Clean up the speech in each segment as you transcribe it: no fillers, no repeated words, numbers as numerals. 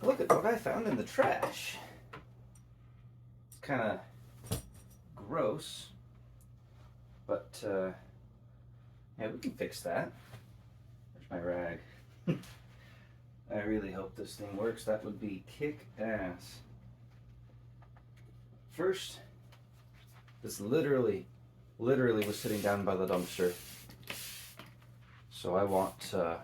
Look at what I found in the trash. It's kind of gross, but yeah, we can fix that. There's my rag. I really hope this thing works. That would be kick-ass. First, this literally was sitting down by the dumpster. So I want to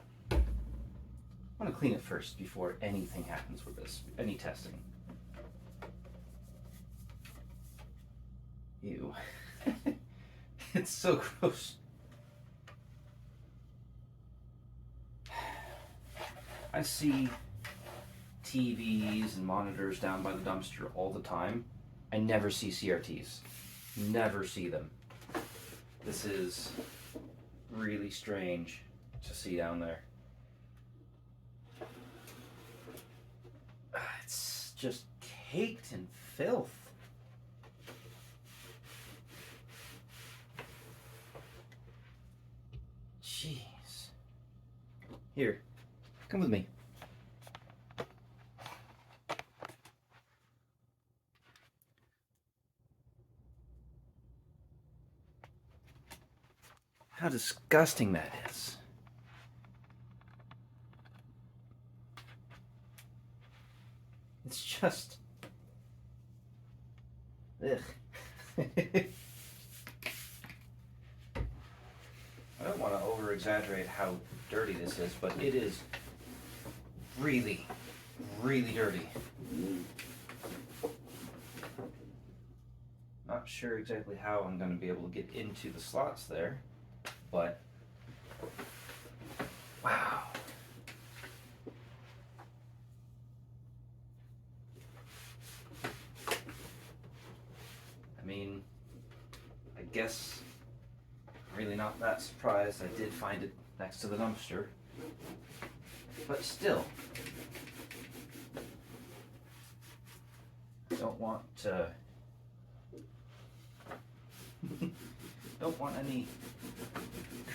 clean it first before anything happens with this, any testing. Ew. It's so gross. I see TVs and monitors down by the dumpster all the time. I never see CRTs. Never see them. This is really strange to see down there. It's just caked in filth. Jeez. Here, come with me. How disgusting that is. It's just... ugh. I don't want to over-exaggerate how dirty this is, but it is really, really dirty. Not sure exactly how I'm going to be able to get into the slots there, but wow. I mean, I guess really not that surprised. I did find it next to the dumpster, but still, don't want don't want any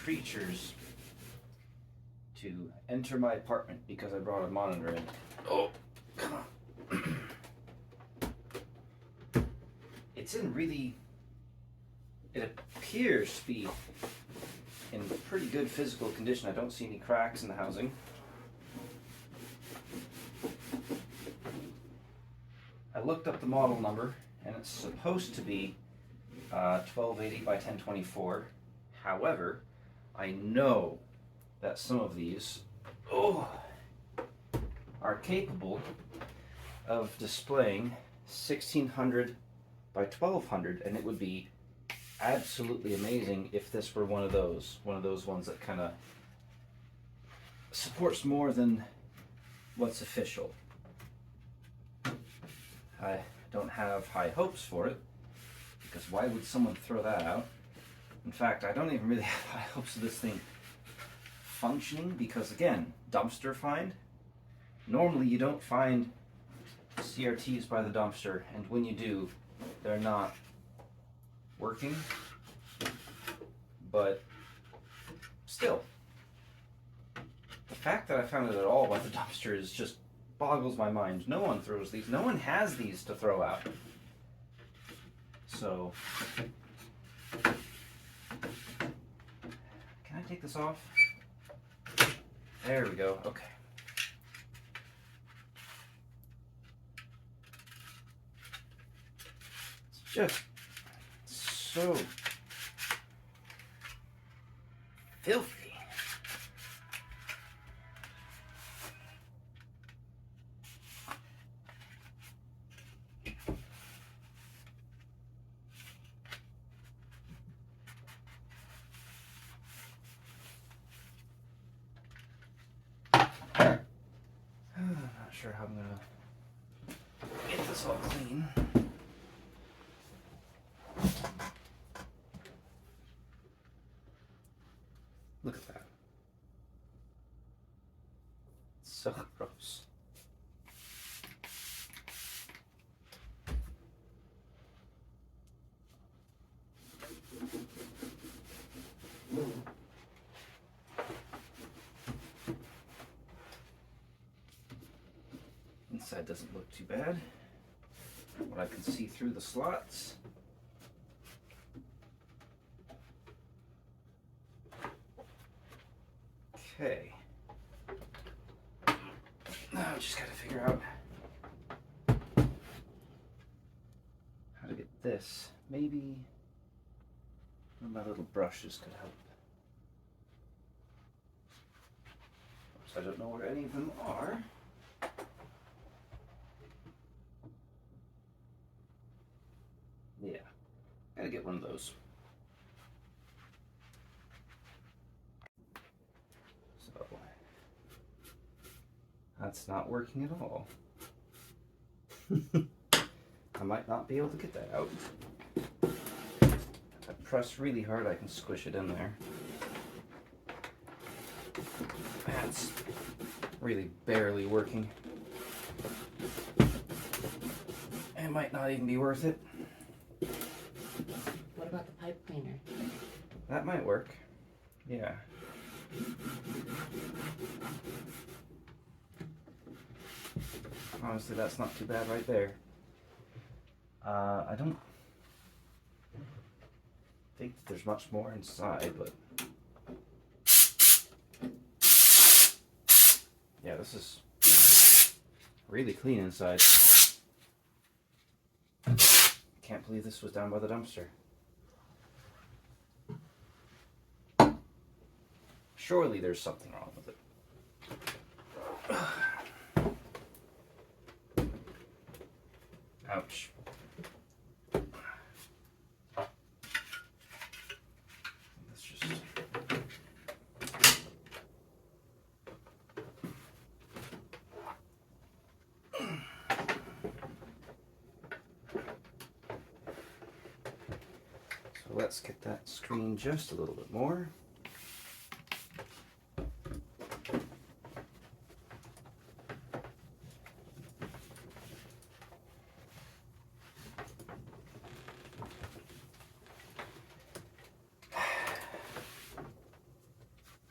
creatures to enter my apartment because I brought a monitor in. Oh, come on. It's in really, it appears to be in pretty good physical condition. I don't see any cracks in the housing. I looked up the model number and it's supposed to be 1280 by 1024. However, I know that some of these are capable of displaying 1600 by 1200, and it would be absolutely amazing if this were one of those ones that kind of supports more than what's official. I don't have high hopes for it, because why would someone throw that out? In fact, I don't even really have high hopes of this thing functioning, because again, dumpster find. Normally you don't find CRTs by the dumpster, and when you do, they're not working. But still, the fact that I found it at all by the dumpster is just boggles my mind. No one throws these. No one has these to throw out. So, can I take this off? There we go. Okay. It's just so filthy. I'm not sure how I'm gonna get this all clean. Look at that. It's so gross. side doesn't look too bad. What I can see through the slots. Okay. Now I just gotta figure out how to get this. Maybe one of my little brushes could help. Oops, I don't know where any of them are. Yeah, gotta get one of those. So, that's not working at all. I might not be able to get that out. If I press really hard, I can squish it in there. That's really barely working. It might not even be worth it. What about the pipe cleaner? That might work. Yeah. Honestly, that's not too bad right there. I don't think there's much more inside, but yeah, this is really clean inside. Can't believe this was down by the dumpster. Surely there's something wrong with it. Ouch. Let's just... So let's get that screen just a little bit more.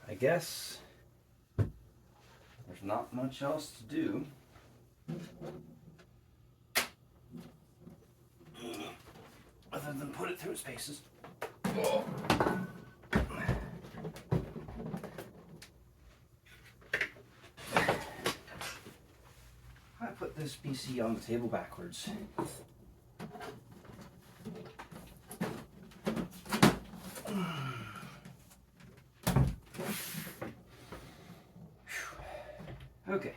I guess there's not much else to do other than put it through its paces. Oh. I put this PC on the table backwards. Okay,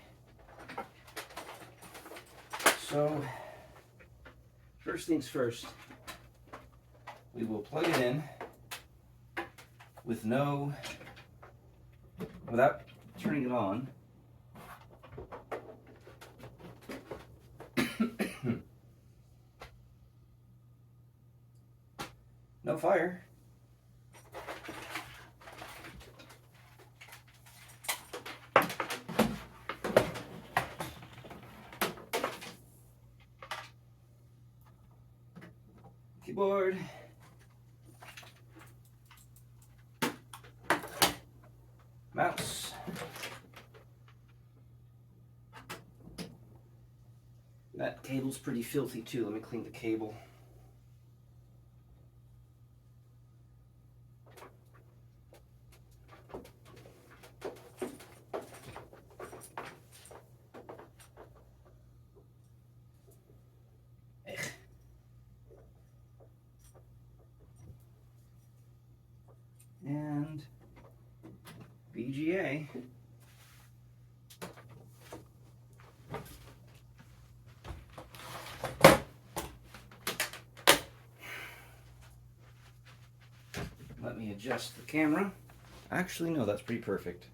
so first things first, we will plug it in without turning it on. No fire. Keyboard. Mouse. That cable's pretty filthy too. Let me clean the cable. And VGA. Let me adjust the camera. Actually, no, that's pretty perfect.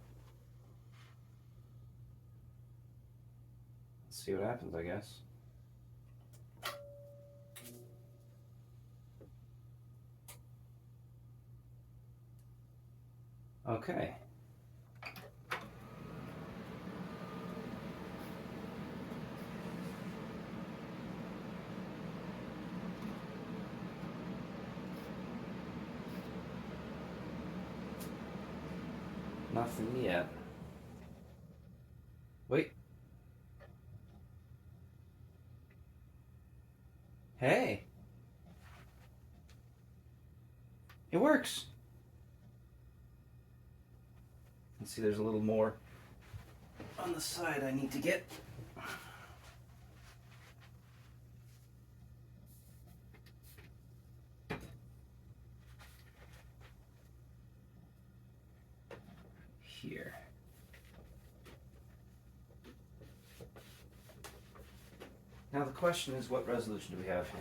Let's see what happens, I guess. Okay. Nothing yet. Wait. Hey, it works. Let's see, there's a little more on the side I need to get. Here. Now the question is, what resolution do we have here?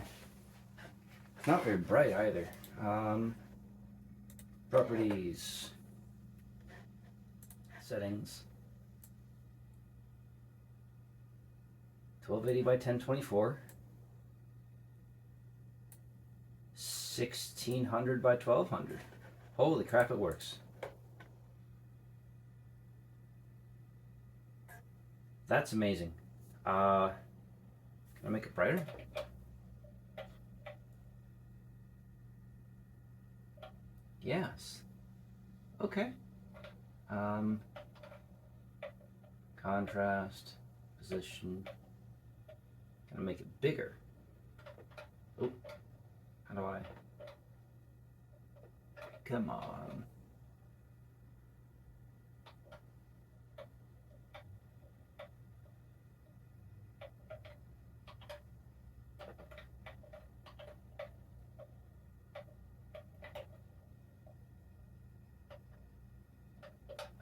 It's not very bright either. Properties. Settings. 1280 by 1024. 1600 by 1200. Holy crap, it works. That's amazing. Can I make it brighter? Yes. Okay. Contrast, position. Can I make it bigger? Oh, how do I? Come on.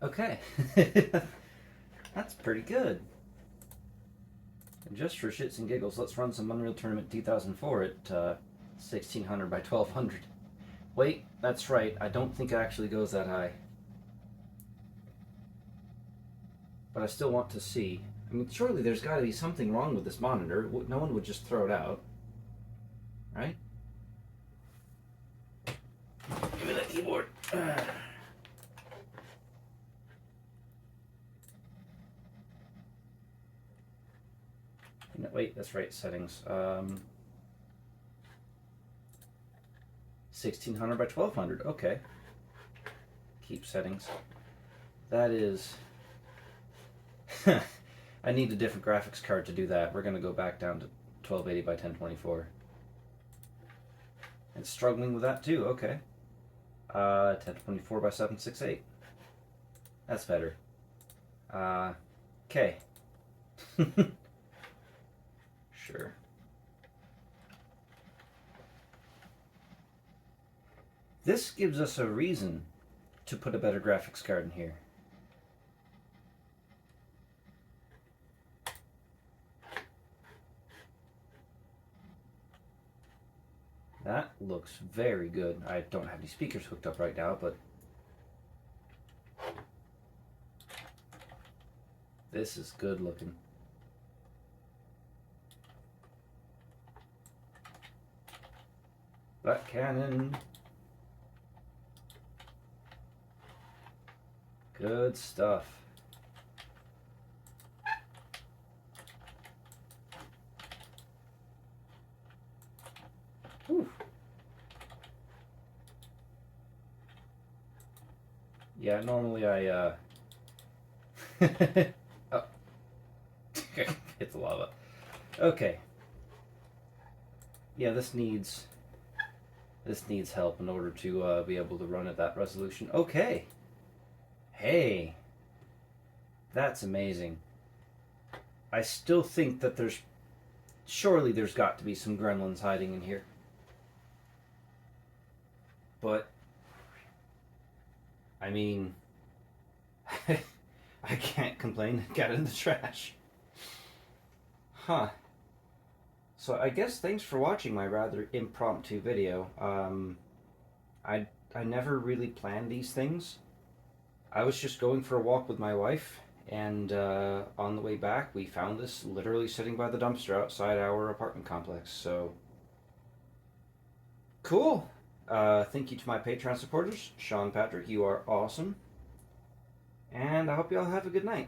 Okay. That's pretty good. And just for shits and giggles, let's run some Unreal Tournament 2004 at 1600 by 1200. Wait, that's right. I don't think it actually goes that high. But I still want to see. I mean, surely there's got to be something wrong with this monitor. No one would just throw it out. Right? Give me that keyboard. No, wait, that's right, settings. 1600 by 1200, okay. Keep settings. That is... I need a different graphics card to do that. We're going to go back down to 1280 by 1024. It's struggling with that too, okay. 1024 by 768. That's better. Okay. Sure. This gives us a reason to put a better graphics card in here. That looks very good. I don't have any speakers hooked up right now, but this is good looking. Black Cannon. Good stuff. Whew. Yeah, normally I oh. Hit the lava. Okay. Yeah, this needs help in order to be able to run at that resolution. Okay. Hey. That's amazing. I still think that surely there's got to be some gremlins hiding in here. But I mean, I can't complain. Got it in the trash. Huh. So I guess thanks for watching my rather impromptu video. I never really planned these things. I was just going for a walk with my wife, and on the way back we found this literally sitting by the dumpster outside our apartment complex. So cool. Thank you to my Patreon supporters. Sean Patrick, you are awesome. And I hope you all have a good night.